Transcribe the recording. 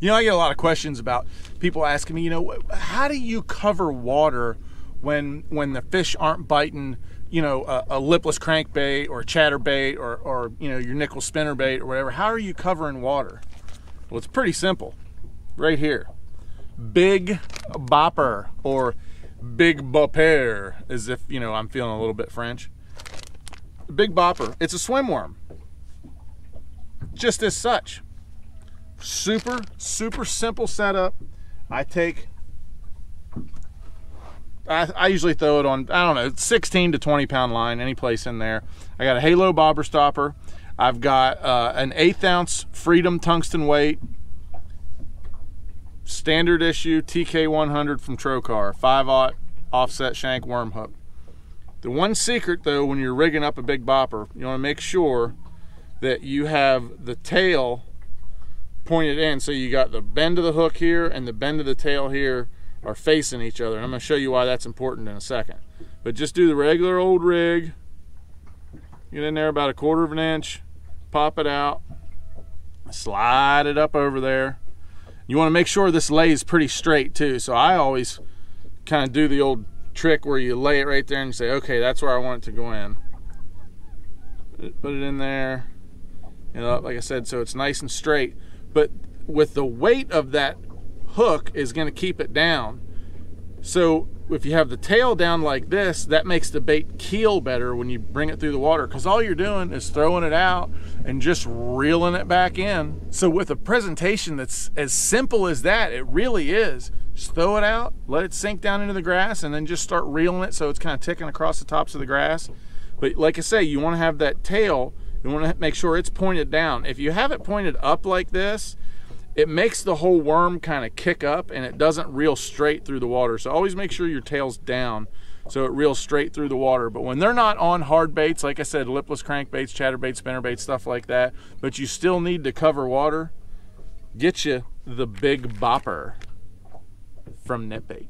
You know, I get a lot of questions about people asking me, you know, how do you cover water when the fish aren't biting, you know, a lipless crankbait or a chatterbait or you know, your nickel spinnerbait or whatever? How are you covering water? Well, it's pretty simple. Right here. Big Bopper, or Big Bopper, as if, you know, I'm feeling a little bit French. Big Bopper. It's a swim worm. Just as such. Super simple setup. I usually throw it on, I don't know, 16 to 20 pound line, any place in there. I got a Halo bobber stopper. I've got an 1/8 ounce Freedom tungsten weight, standard issue TK100 from Trocar, 5/0 offset shank worm hook. The one secret though, when you're rigging up a Big Bopper, you want to make sure that you have the tail pointed in, so you got the bend of the hook here and the bend of the tail here are facing each other, and I'm going to show you why that's important in a second. But just do the regular old rig, get in there about 1/4 of an inch, pop it out, slide it up over there. You want to make sure this lays pretty straight too, so I always kind of do the old trick where you lay it right there and you say, okay, that's where I want it to go in. Put it in there, you know, like I said, so it's nice and straight. But with the weight of that hook is going to keep it down. So if you have the tail down like this, that makes the bait keel better when you bring it through the water, because all you're doing is throwing it out and just reeling it back in. So with a presentation that's as simple as that, it really is. Just throw it out, let it sink down into the grass, and then just start reeling it so it's kind of ticking across the tops of the grass. But like I say, you want to have that tail, you want to make sure it's pointed down. If you have it pointed up like this, it makes the whole worm kind of kick up and it doesn't reel straight through the water. So always make sure your tail's down so it reels straight through the water. But when they're not on hard baits, like I said, lipless crankbaits, chatterbaits, spinnerbaits, stuff like that, but you still need to cover water, get you the Big Bopper from Netbait.